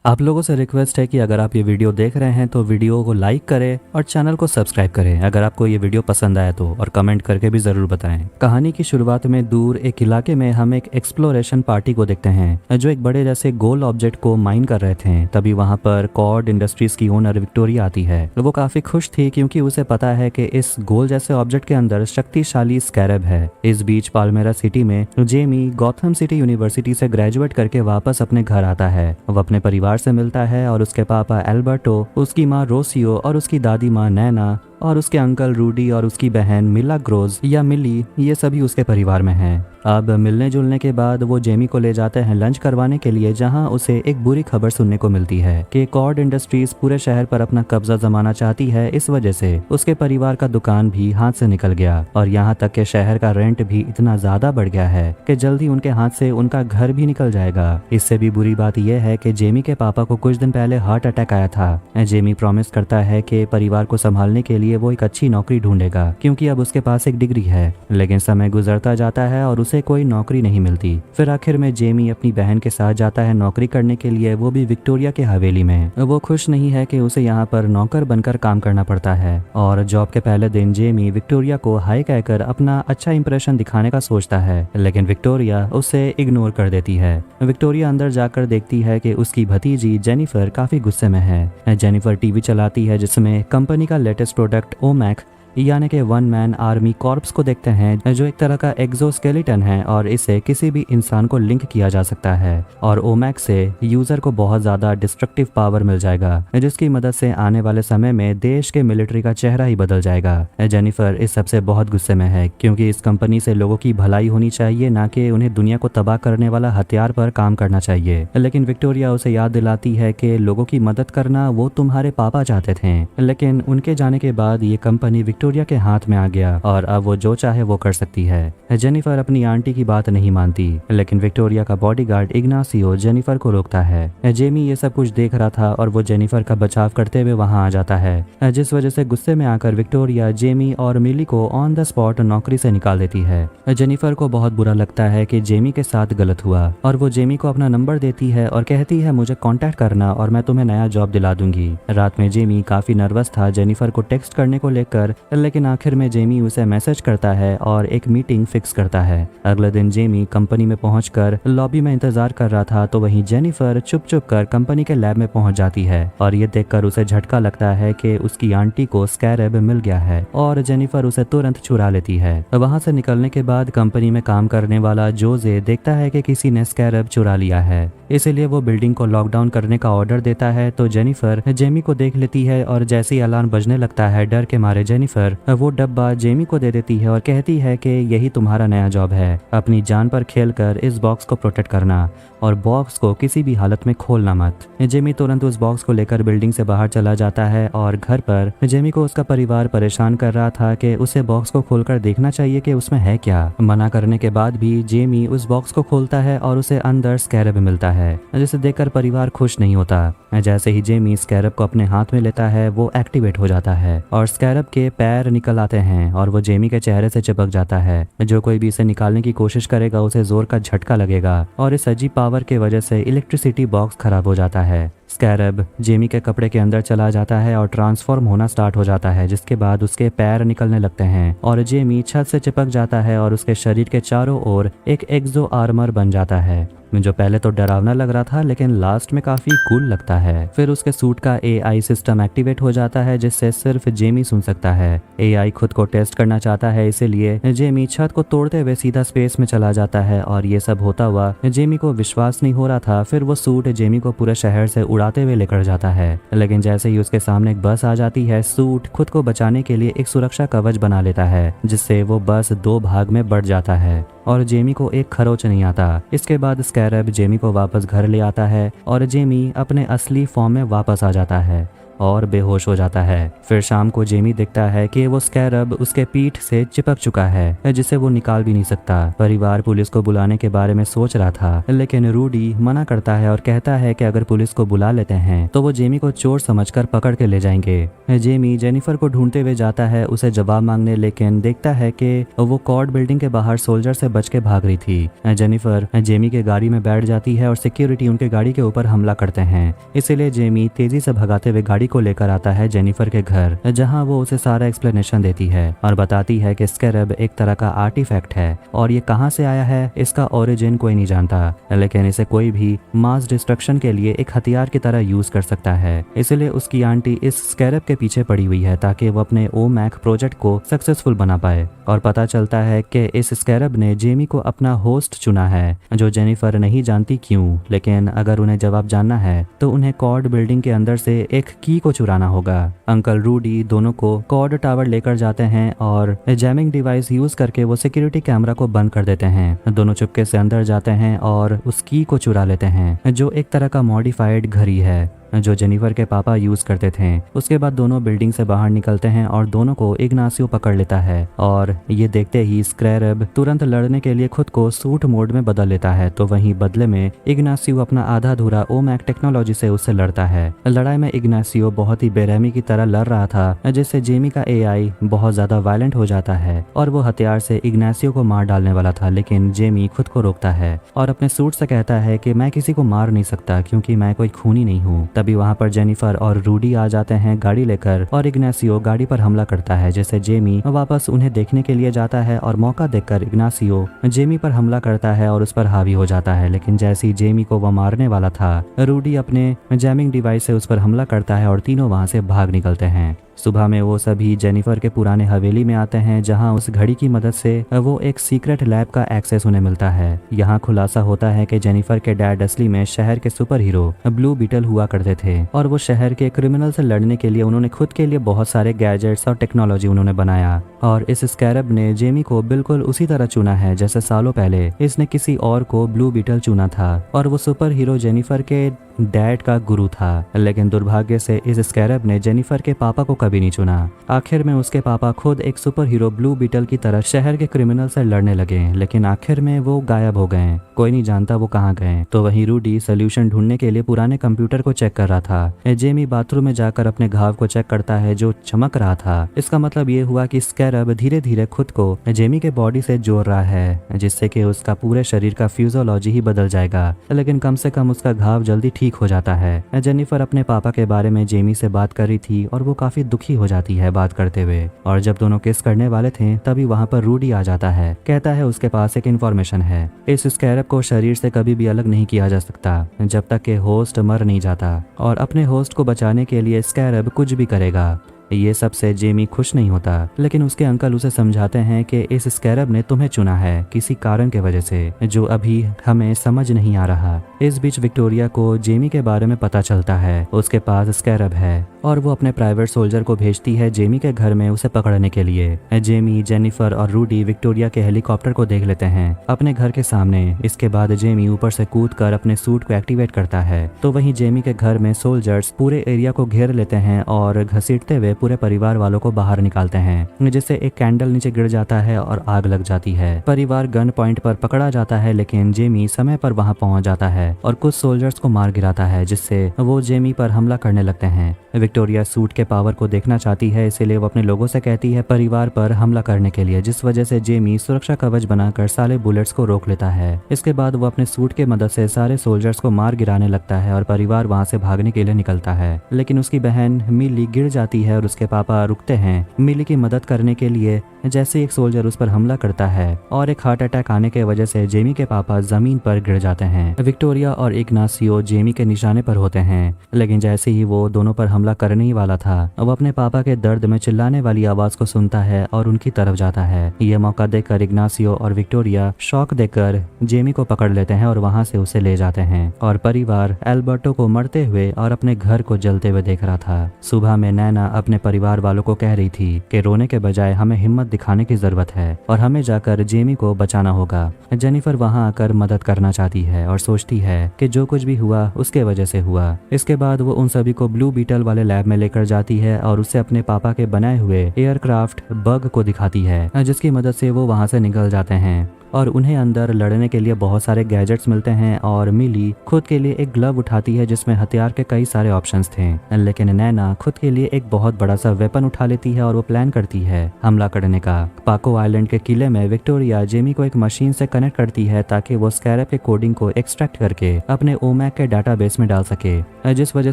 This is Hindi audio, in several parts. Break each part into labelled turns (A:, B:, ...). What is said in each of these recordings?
A: आप लोगों से रिक्वेस्ट है कि अगर आप ये वीडियो देख रहे हैं तो वीडियो को लाइक करें और चैनल को सब्सक्राइब करें अगर आपको ये वीडियो पसंद आया तो, और कमेंट करके भी जरूर बताएं। कहानी की शुरुआत में दूर एक इलाके में हम एक एक्सप्लोरेशन पार्टी को देखते हैं जो एक बड़े जैसे गोल ऑब्जेक्ट को माइन कर रहे थे। तभी वहां पर कॉर्ड इंडस्ट्रीज की ओनर विक्टोरिया आती है। वो काफी खुश थी क्योंकि उसे पता है कि इस गोल जैसे ऑब्जेक्ट के अंदर शक्तिशाली स्कैरब है। इस बीच पाल्मेरा सिटी में जेमी गॉथम सिटी यूनिवर्सिटी से ग्रेजुएट करके वापस अपने घर आता है। वो अपने परिवार से मिलता है और उसके पापा एल्बर्टो, उसकी माँ रोसियो और उसकी दादी माँ नैना और उसके अंकल रूडी और उसकी बहन मिलाग्रोज या मिली, ये सभी उसके परिवार में हैं। अब मिलने जुलने के बाद वो जेमी को ले जाते हैं लंच करवाने के लिए, जहां उसे एक बुरी खबर सुनने को मिलती है कि कॉर्ड इंडस्ट्रीज पूरे शहर पर अपना कब्जा जमाना चाहती है। इस वजह से उसके परिवार का दुकान भी हाथ से निकल गया और यहाँ तक के शहर का रेंट भी इतना ज्यादा बढ़ गया है कि जल्दी उनके हाथ से उनका घर भी निकल जाएगा। इससे भी बुरी बात यह है कि जेमी के पापा को कुछ दिन पहले हार्ट अटैक आया था। जेमी प्रॉमिस करता है कि परिवार को संभालने के लिए वो एक अच्छी नौकरी ढूंढेगा क्योंकि अब उसके पास एक डिग्री है। लेकिन समय गुजरता जाता है और उसे कोई नौकरी नहीं मिलती। फिर आखिर में जेमी अपनी बहन के साथ जाता है नौकरी करने के लिए, वो भी विक्टोरिया के हवेली में। वो खुश नहीं है कि उसे यहाँ पर नौकर बनकर काम करना पड़ता है और जॉब के पहले दिन जेमी विक्टोरिया को हाई कहकर अपना अच्छा इंप्रेशन दिखाने का सोचता है, लेकिन विक्टोरिया उसे इग्नोर कर देती है। विक्टोरिया अंदर जाकर देखती है कि उसकी भतीजी जेनिफर काफी गुस्से में है। जेनिफर टीवी चलाती है जिसमें कंपनी का लेटेस्ट प्रोडक्ट ओमैक यानी कि वन मैन आर्मी कॉर्प्स को देखते हैं, जो एक तरह का एक्सोस्केलेटन है और इसे किसी भी इंसान को लिंक किया जा सकता है और ओमैक से यूजर को बहुत ज्यादा डिस्ट्रक्टिव पावर मिल जाएगा, जिसकी मदद से आने वाले समय में देश के मिलिट्री का चेहरा ही बदल जाएगा। जेनिफर इस सबसे बहुत गुस्से में है क्योंकि इस कंपनी से लोगों की भलाई होनी चाहिए, ना कि उन्हें दुनिया को तबाह करने वाला हथियार पर काम करना चाहिए। लेकिन विक्टोरिया उसे याद दिलाती है कि लोगों की मदद करना वो तुम्हारे पापा चाहते थे, लेकिन उनके जाने के बाद ये कंपनी विक्टोरिया के हाथ में आ गया और अब वो जो चाहे वो कर सकती है। जेनिफर अपनी आंटी की बात नहीं मानती, लेकिन विक्टोरिया का बॉडीगार्ड इग्नासियो जेनिफर को रोकता है। जेमी ये सब कुछ देख रहा था और वो जेनिफर का बचाव करते हुए वहां आ जाता है, जिस वजह से गुस्से में आकर विक्टोरिया जेमी और मिली को ऑन द स्पॉट नौकरी से निकाल देती है। जेनिफर को बहुत बुरा लगता है कि जेमी के साथ गलत हुआ और वो जेमी को अपना नंबर देती है और कहती है मुझे कांटेक्ट करना और मैं तुम्हें नया जॉब दिला दूंगी। रात में जेमी काफी नर्वस था जेनिफर को टेक्स्ट करने को लेकर, लेकिन आखिर में जेमी उसे मैसेज करता है और एक मीटिंग फिक्स करता है। अगले दिन जेमी कंपनी में पहुंचकर लॉबी में इंतजार कर रहा था तो वहीं जेनिफर चुप चुप कर कंपनी के लैब में पहुंच जाती है और ये देखकर उसे झटका लगता है कि उसकी आंटी को स्कैरब मिल गया है और जेनिफर उसे तुरंत चुरा लेती है। वहां से निकलने के बाद कंपनी में काम करने वाला जोजे देखता है कि किसी ने स्कैरब चुरा लिया है, इसीलिए वो बिल्डिंग को लॉकडाउन करने का ऑर्डर देता है। तो जेनिफर जेमी को देख लेती है और जैसे ही अलार्म बजने लगता है डर के मारे जेनिफर वो डब्बा जेमी को दे देती है और कहती है कि यही तुम्हारा नया जॉब है, अपनी जान पर खेलकर इस बॉक्स को प्रोटेक्ट करना और बॉक्स को किसी भी हालत में खोलना मत। जेमी तुरंत उस बॉक्स को लेकर बिल्डिंग से बाहर चला जाता है और घर पर जेमी को उसका परिवार परेशान कर रहा था कि उसे बॉक्स को खोलकर देखना चाहिए कि उसमें है क्या। मना करने के बाद भी जेमी उस बॉक्स को खोलता है और उसे अंदर स्कैरब मिलता है, जिसे देखकर परिवार खुश नहीं होता। जैसे ही जेमी स्कैरब को अपने हाथ में लेता है वो एक्टिवेट हो जाता है और स्कैरब के पैर निकल आते हैं और वो जेमी के चेहरे से चिपक जाता है। जो कोई भी इसे निकालने की कोशिश करेगा उसे जोर का झटका लगेगा और इस अजीब पावर के वजह से इलेक्ट्रिसिटी बॉक्स खराब हो जाता है। स्कैरब जेमी के कपड़े के अंदर चला जाता है और ट्रांसफॉर्म होना स्टार्ट हो जाता है, जिसके बाद उसके पैर निकलने लगते हैं और जेमी छत से चिपक जाता है और उसके शरीर के चारों ओर एक एक्सो आर्मर बन जाता है, जो पहले तो डरावना लग रहा था लेकिन लास्ट में काफी कूल लगता है। फिर उसके सूट का एआई सिस्टम एक्टिवेट हो जाता है जिससे सिर्फ जेमी सुन सकता है। एआई खुद को टेस्ट करना चाहता है, इसीलिए जेमी छत को तोड़ते हुए सीधा स्पेस में चला जाता है और ये सब होता हुआ जेमी को विश्वास नहीं हो रहा था। फिर वो सूट जेमी को पूरे शहर से उड़ाते हुए लेकर जाता है, लेकिन जैसे ही उसके सामने एक बस आ जाती है सूट खुद को बचाने के लिए एक सुरक्षा कवच बना लेता है, जिससे वो बस दो भाग में बढ़ जाता है और जेमी को एक खरोच नहीं आता। इसके बाद स्कैरब जेमी को वापस घर ले आता है और जेमी अपने असली फॉर्म में वापस आ जाता है और बेहोश हो जाता है। फिर शाम को जेमी देखता है कि वो स्कैरब उसके पीठ से चिपक चुका है जिसे वो निकाल भी नहीं सकता। परिवार पुलिस को बुलाने के बारे में सोच रहा था, लेकिन रूडी मना करता है और कहता है कि अगर पुलिस को बुला लेते हैं तो वो जेमी को चोर समझकर पकड़ के ले जाएंगे। जेमी जेनिफर को ढूंढते हुए जाता है उसे जवाब मांगने, लेकिन देखता है कि वो कॉर्ड बिल्डिंग के बाहर सोल्जर से बच के भाग रही थी। जेनिफर जेमी के गाड़ी में बैठ जाती है और सिक्योरिटी उनके गाड़ी के ऊपर हमला करते हैं। इसीलिए जेमी तेजी से भगाते हुए गाड़ी को लेकर आता है जेनिफर के घर, जहां वो उसे सारा एक्सप्लेनेशन देती है और बताती है कि स्कैरब एक तरह का आर्टिफैक्ट है और ये कहां से आया है इसका ओरिजिन कोई नहीं जानता, लेकिन इसे कोई भी मास डिस्ट्रक्शन के लिए एक हथियार की तरह यूज कर सकता है। इसलिए उसकी आंटी इस स्कैरब के पीछे पड़ी हुई है ताकि वो अपने ओमैक प्रोजेक्ट को सक्सेसफुल बना पाए। और पता चलता है कि इस स्कैरब ने जेमी को अपना होस्ट चुना है, जो जेनिफर नहीं जानती क्यों, लेकिन अगर उन्हें जवाब जानना है तो उन्हें कॉर्ड बिल्डिंग के अंदर से एक की को चुराना होगा। अंकल रूडी दोनों को कॉर्ड टावर लेकर जाते हैं और जैमिंग डिवाइस यूज करके वो सिक्योरिटी कैमरा को बंद कर देते हैं। दोनों चुपके से अंदर जाते हैं और उस की को चुरा लेते हैं, जो एक तरह का मॉडिफाइड घड़ी है जो जेनिफर के पापा यूज करते थे। उसके बाद दोनों बिल्डिंग से बाहर निकलते हैं और दोनों को इग्नासियो पकड़ लेता है और ये देखते ही स्कैरब तुरंत लड़ने के लिए खुद को सूट मोड में बदल लेता है। तो वहीं बदले में इग्नासियो अपना आधा अधूरा ओमैक टेक्नोलॉजी से उससे लड़ता है। लड़ाई में इग्नासियो बहुत ही बेरहमी की तरह लड़ रहा था, जिससे जेमी का एआई बहुत ज्यादा वायलेंट हो जाता है और वो हथियार से इग्नासियो को मार डालने वाला था, लेकिन जेमी खुद को रोकता है और अपने सूट से कहता है कि मैं किसी को मार नहीं सकता क्योंकि मैं कोई खूनी नहीं हूँ। तभी वहां पर जेनिफर और रूडी आ जाते हैं गाड़ी लेकर और इग्नासियो गाड़ी पर हमला करता है, जिससे जेमी वापस उन्हें देखने के लिए जाता है और मौका देखकर इग्नासियो जेमी पर हमला करता है और उस पर हावी हो जाता है। लेकिन जैसे ही जेमी को वह मारने वाला था, रूडी अपने जैमिंग डिवाइस से उस पर हमला करता है और तीनों वहां से भाग निकलते हैं। सुबह में वो सभी जेनिफर के पुराने हवेली में आते हैं, जहां उस घड़ी की मदद से वो एक सीक्रेट लैब का एक्सेस उन्हें मिलता है। यहाँ खुलासा होता है कि जेनिफर के डैड असली में शहर के सुपर हीरो ब्लू बीटल हुआ करते थे और वो शहर के क्रिमिनल से लड़ने के लिए उन्होंने खुद के लिए बहुत सारे गैजेट्स और टेक्नोलॉजी उन्होंने बनाया। और इस स्कैरब ने जेमी को बिल्कुल उसी तरह चुना है जैसे सालों पहले इसने किसी और को ब्लू बीटल चुना था और वो सुपर हीरो जेनिफर के डैड का गुरु था। लेकिन दुर्भाग्य से इस स्कैरब ने जेनिफर के पापा को कभी नहीं चुना। आखिर में उसके पापा खुद एक सुपर हीरो ब्लू बीटल की तरह शहर के क्रिमिनल से लड़ने लगे, लेकिन आखिर में वो गायब हो गए। कोई नहीं जानता वो कहाँ गए। तो वहीं रूडी सोल्यूशन ढूंढने के लिए पुराने कंप्यूटर को चेक कर रहा था। जेमी बाथरूम में जाकर अपने घाव को चेक करता है जो चमक रहा था। इसका मतलब ये हुआ कि स्कैरब धीरे धीरे खुद को जेमी के बॉडी से जोड़ रहा है, जिससे कि उसका पूरे शरीर का फिजियोलॉजी ही बदल जाएगा। लेकिन कम से कम उसका घाव जल्दी ठीक हो जाता है। जेनिफर अपने पापा के बारे में जेमी से बात कर रही थी और वो काफी दुखी हो जाती है बात करते हुए। और जब दोनों किस करने वाले थे तभी वहाँ पर रूडी आ जाता है। कहता है उसके पास एक इन्फॉर्मेशन है। इस स्कैरब को शरीर से कभी भी अलग नहीं किया जा सकता जब तक कि होस्ट मर नहीं जाता, और अपने होस्ट को बचाने के लिए स्कैरब कुछ भी करेगा। ये सबसे जेमी खुश नहीं होता, लेकिन उसके अंकल उसे समझाते हैं कि इस स्कैरब ने तुम्हें चुना है किसी कारण के वजह से जो अभी हमें समझ नहीं आ रहा। इस बीच विक्टोरिया को जेमी के बारे में पता चलता है। उसके पास स्कैरब है और वो अपने प्राइवेट सोल्जर को भेजती है जेमी के घर में उसे पकड़ने के लिए। जेमी, जेनिफर और रूडी विक्टोरिया के हेलीकॉप्टर को देख लेते हैं अपने घर के सामने। इसके बाद जेमी ऊपर से कूदकर अपने सूट को एक्टिवेट करता है। तो वहीं जेमी के घर में सोल्जर्स पूरे एरिया को घेर लेते हैं और घसीटते हुए पूरे परिवार वालों को बाहर निकालते हैं, जिससे एक कैंडल नीचे गिर जाता है और आग लग जाती है। परिवार गन पॉइंट पर पकड़ा जाता है, लेकिन जेमी समय पर वहां पहुंच जाता है और कुछ सोल्जर्स को मार गिराता है, जिससे वो जेमी पर हमला करने लगते हैं। विक्टोरिया सूट के पावर को देखना चाहती है, इसीलिए वो अपने लोगों से कहती है परिवार पर हमला करने के लिए, जिस वजह से जेमी सुरक्षा कवच बनाकर सारे बुलेट्स को रोक लेता है। इसके बाद वो अपने सूट के मदद से सारे सोल्जर्स को मार गिराने लगता है और परिवार वहां से भागने के लिए निकलता है। लेकिन उसकी बहन मिली गिर जाती है और उसके पापा रुकते हैं मिली की मदद करने के लिए। जैसे एक सोल्जर उस पर हमला करता है और एक हार्ट अटैक आने के वजह से जेमी के पापा जमीन पर गिर जाते हैं। विक्टोरिया और इग्नासियो जेमी के निशाने पर होते हैं, लेकिन जैसे ही वो दोनों पर हमला करने ही वाला था, वो अपने पापा के दर्द में चिल्लाने वाली आवाज को सुनता है और उनकी तरफ जाता है। यह मौका देखकर इग्नासियो और विक्टोरिया शॉक देकर जेमी को पकड़ लेते हैं और वहां से उसे ले जाते हैं। और परिवार एल्बर्टो को मरते हुए और अपने घर को जलते हुए देख रहा था। सुबह में नैना अपने परिवार वालों को कह रही थी कि रोने के बजाय हमें हिम्मत दिखाने की जरूरत है और हमें जाकर जेमी को बचाना होगा। जेनिफर वहां आकर मदद करना चाहती है और सोचती है कि जो कुछ भी हुआ उसके वजह से हुआ। इसके बाद वो उन सभी को ब्लू बीटल वाले लैब में लेकर जाती है और उससे अपने पापा के बनाए हुए एयरक्राफ्ट बग को दिखाती है, जिसकी मदद से वो वहां से निकल जाते हैं और उन्हें अंदर लड़ने के लिए बहुत सारे गैजेट्स मिलते हैं। और मिली खुद के लिए एक ग्लव उठाती है जिसमें हथियार के कई सारे ऑप्शंस थे, लेकिन नैना खुद के लिए एक बहुत बड़ा सा वेपन उठा लेती है और वो प्लान करती है हमला करने का। पाको आइलैंड के किले में विक्टोरिया जेमी को एक मशीन से कनेक्ट करती है ताकि वो स्कैरब के कोडिंग को एक्सट्रैक्ट करके अपने ओमैक के डाटाबेस में डाल सके, जिस वजह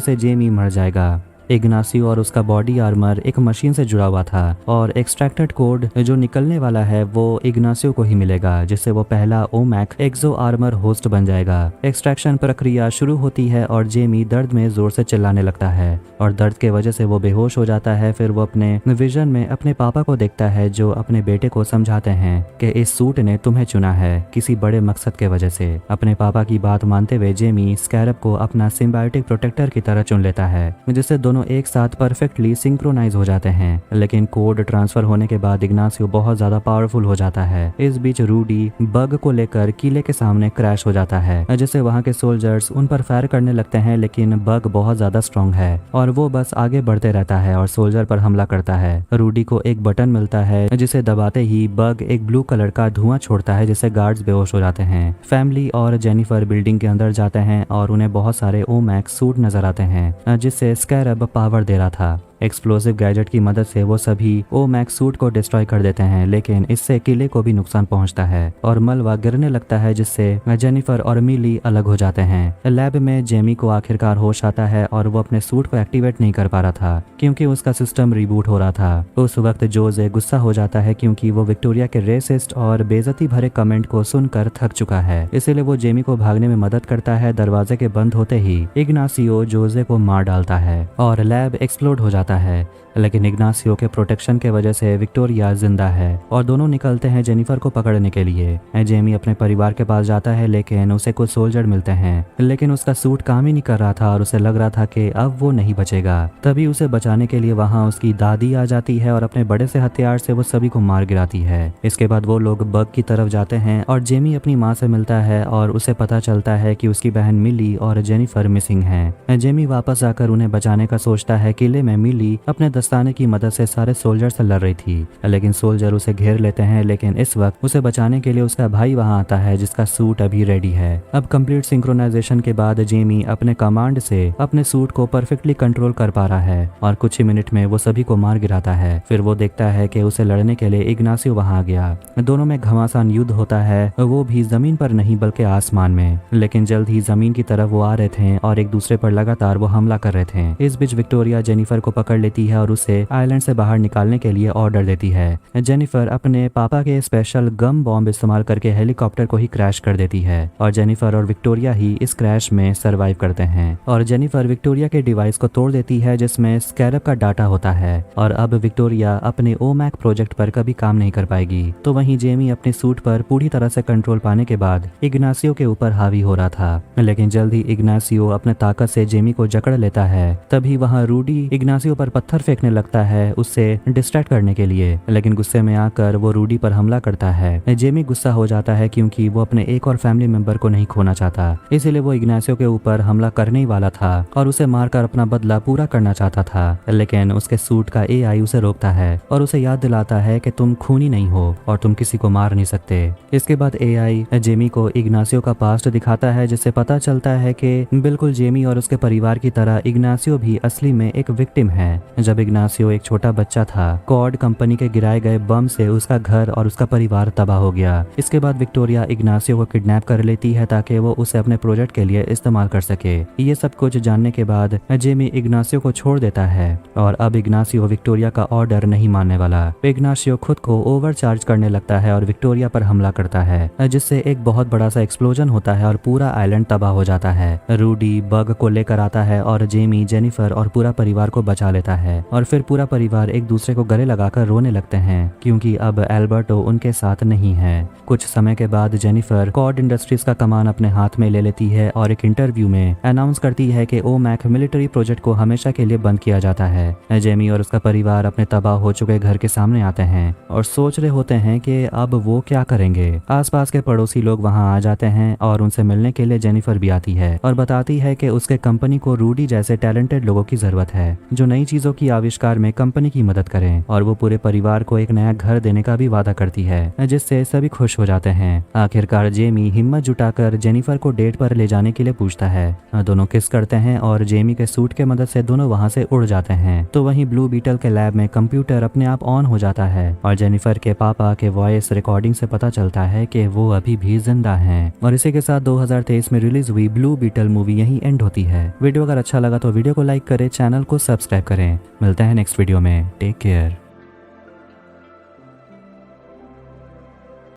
A: से जेमी मर जाएगा। इग्नासियो और उसका बॉडी आर्मर एक मशीन से जुड़ा हुआ था और एक्सट्रैक्टेड कोड जो निकलने वाला है वो इग्नासियो को ही मिलेगा, जिससे वो पहला ओमैक एक्सो आर्मर होस्ट बन जाएगा। एक्सट्रैक्शन प्रक्रिया शुरू होती है और जेमी दर्द में जोर से चिल्लाने लगता है और दर्द के वजह से वो बेहोश हो जाता है। फिर वो अपने विजन में अपने पापा को देखता है जो अपने बेटे को समझाते हैं कि इस सूट ने तुम्हें चुना है किसी बड़े मकसद के वजह से। अपने पापा की बात मानते हुए जेमी स्कैरब को अपना सिम्बायोटिक प्रोटेक्टर की तरह चुन लेता है, जिससे दोनों एक साथ परफेक्टली सिंक्रोनाइज हो जाते हैं। लेकिन कोड ट्रांसफर होने के बाद इग्नासियो बहुत ज्यादा पावरफुल हो जाता है। इस बीच रूडी बग को लेकर किले के सामने क्रैश हो जाता है, जिससे वहां के सोल्जर्स उन पर फायर करने लगते हैं, लेकिन बग बहुत ज्यादा स्ट्रांग है और वो बस आगे बढ़ते रहता है और सोल्जर पर हमला करता है। रूडी को एक बटन मिलता है जिसे दबाते ही बग एक ब्लू कलर का धुआं छोड़ता है, जिससे गार्ड्स बेहोश हो जाते हैं। फैमिली और जेनिफर बिल्डिंग के अंदर जाते हैं और उन्हें बहुत सारे ओमैक सूट नजर आते हैं, जिससे स्कैरब पावर दे रहा था। एक्सप्लोसिव गैजेट की मदद से वो सभी ओमैक सूट को डिस्ट्रॉय कर देते हैं, लेकिन इससे किले को भी नुकसान पहुंचता है और मलबा गिरने लगता है, जिससे जेनिफर और मिली अलग हो जाते हैं। लैब में जेमी को आखिरकार होश आता है और वो अपने सूट को एक्टिवेट नहीं कर पा रहा था क्योंकि उसका सिस्टम रिबूट हो रहा था। उस वक्त जोजे गुस्सा हो जाता है क्योंकि वो विक्टोरिया के रेसिस्ट और बेइज्जती भरे कमेंट को सुनकर थक चुका है, इसीलिए वो जेमी को भागने में मदद करता है। दरवाजे के बंद होते ही इग्नासियो जोजे को मार डालता है और लैब एक्सप्लोड हो जाता है, लेकिन इग्नासियो के प्रोटेक्शन के वजह से विक्टोरिया जिंदा है और दोनों निकलते हैं जेनिफर को पकड़ने के लिए। जेमी अपने परिवार के पास जाता है, लेकिन उसे कुछ सोल्जर मिलते हैं, लेकिन उसका सूट काम ही नहीं कर रहा था और उसे लग रहा था कि अब वो नहीं बचेगा। तभी उसे बचाने के लिए वहां उसकी दादी आ जाती है और अपने बड़े से हथियार से वो सभी को मार गिराती है। इसके बाद वो लोग बग की तरफ जाते हैं और जेमी अपनी माँ से मिलता है और उसे पता चलता है कि उसकी बहन मिली और जेनिफर मिसिंग है। जेमी वापस आकर उन्हें बचाने का सोचता है। किले में मिली अपने दस्ताने की मदद से सारे सोल्जर से लड़ रही थी, लेकिन सोल्जर उसे घेर लेते हैं। लेकिन इस वक्त उसे बचाने के लिए उसका भाई वहां आता है जिसका सूट अभी रेडी है। अब कंप्लीट सिंक्रोनाइजेशन के बाद जेमी अपने कमांड से अपने सूट को परफेक्टली कंट्रोल कर पा रहा है और कुछ ही मिनट में वो सभी को मार गिराता है। फिर वो देखता है कि उसे लड़ने के लिए इग्नासियो वहां आ गया। दोनों में घमासान युद्ध होता है, वो भी जमीन पर नहीं बल्कि आसमान में। लेकिन जल्द ही जमीन की तरफ वो आ रहे थे और एक दूसरे पर लगातार वो हमला कर रहे थे। इस बीच विक्टोरिया जेनिफर को पकड़ लेती है और उसे आइलैंड से बाहर निकालने के लिए ऑर्डर देती है। जेनिफर अपने पापा के स्पेशल गम बॉम्ब इस्तेमाल करके हेलीकॉप्टर को ही क्रैश कर देती है और जेनिफर और विक्टोरिया ही इस क्रैश में सरवाइव करते हैं। और जेनिफर विक्टोरिया के डिवाइस को तोड़ देती है जिसमें स्कैरब का डाटा होता है और अब विक्टोरिया अपने ओमैक प्रोजेक्ट पर कभी काम नहीं कर पाएगी। तो वहीं जेमी अपने सूट पर पूरी तरह से कंट्रोल पाने के बाद इग्नासियो के ऊपर हावी हो रहा था, लेकिन जल्द ही इग्नासियो अपने ताकत से जेमी को जकड़ लेता है। तभी वहाँ रूडी इग्नासियो पर पत्थर फेंकने लगता है उससे डिस्ट्रैक्ट करने के लिए, लेकिन गुस्से में आकर वो रूडी पर हमला करता है। जेमी गुस्सा हो जाता है क्योंकि वो अपने एक और फैमिली मेंबर को नहीं खोना चाहता, इसीलिए वो इग्नासियो के ऊपर हमला करने ही वाला था और उसे मारकर अपना बदला पूरा करना चाहता था। लेकिन उसके सूट का एआई उसे रोकता है और उसे याद दिलाता है कि तुम खूनी नहीं हो और तुम किसी को मार नहीं सकते। इसके बाद एआई जेमी को इग्नासियो का पास्ट दिखाता है, जिससे पता चलता है कि बिल्कुल जेमी और उसके परिवार की तरह इग्नासियो भी असली में एक विक्टिम है। जब इग्नासियो एक छोटा बच्चा था, कॉर्ड कंपनी के गिराए गए बम से उसका घर और उसका परिवार तबाह हो गया। इसके बाद विक्टोरिया इग्नासियो को किडनैप कर लेती है ताकि वो उसे अपने प्रोजेक्ट के लिए इस्तेमाल कर सके। ये सब कुछ जानने के बाद जेमी इग्नासियो को छोड़ देता है और अब इग्नासियो विक्टोरिया का ऑर्डर नहीं मानने वाला। इग्नासियो खुद को ओवरचार्ज करने लगता है और विक्टोरिया पर हमला करता है, जिससे एक बहुत बड़ा सा एक्सप्लोजन होता है और पूरा आइलैंड तबाह हो जाता है। रूडी बग को लेकर आता है और जेमी, जेनिफर और पूरा परिवार को बचा उठा लेता है और फिर पूरा परिवार एक दूसरे को गले लगाकर रोने लगते हैं क्योंकि अब एल्बर्टो उनके साथ नहीं है। कुछ समय के बाद जेनिफर कॉड इंडस्ट्रीज का कमान अपने हाथ में ले लेती है और एक इंटरव्यू में अनाउंस करती है कि ओमैक मिलिट्री प्रोजेक्ट को हमेशा के लिए बंद किया जाता है। जेमी और उसका परिवार अपने तबाह हो चुके घर के सामने आते हैं और सोच रहे होते हैं कि अब वो क्या करेंगे। आसपास के पड़ोसी लोग वहां आ जाते हैं और उनसे मिलने के लिए जेनिफर भी आती है और बताती है कि उसके कंपनी को रूडी जैसे टैलेंटेड लोगों की जरूरत है जो नई चीजों की आविष्कार में कंपनी की मदद करें, और वो पूरे परिवार को एक नया घर देने का भी वादा करती है जिससे सभी खुश हो जाते हैं। आखिरकार जेमी हिम्मत जुटाकर जेनिफर को डेट पर ले जाने के लिए पूछता है। दोनों किस करते हैं और जेमी के सूट के मदद से दोनों वहां से उड़ जाते हैं। तो वहीं ब्लू बीटल के लैब में कंप्यूटर अपने आप ऑन हो जाता है और जेनिफर के पापा के वॉइस रिकॉर्डिंग से पता चलता है कि वो अभी भी जिंदा हैं। और इसी के साथ 2023 में रिलीज हुई ब्लू बीटल मूवी यहीं एंड होती है। वीडियो अगर अच्छा लगा तो वीडियो को लाइक करें, चैनल को सब्सक्राइब करें। मिलते हैं नेक्स्ट वीडियो में। Take care.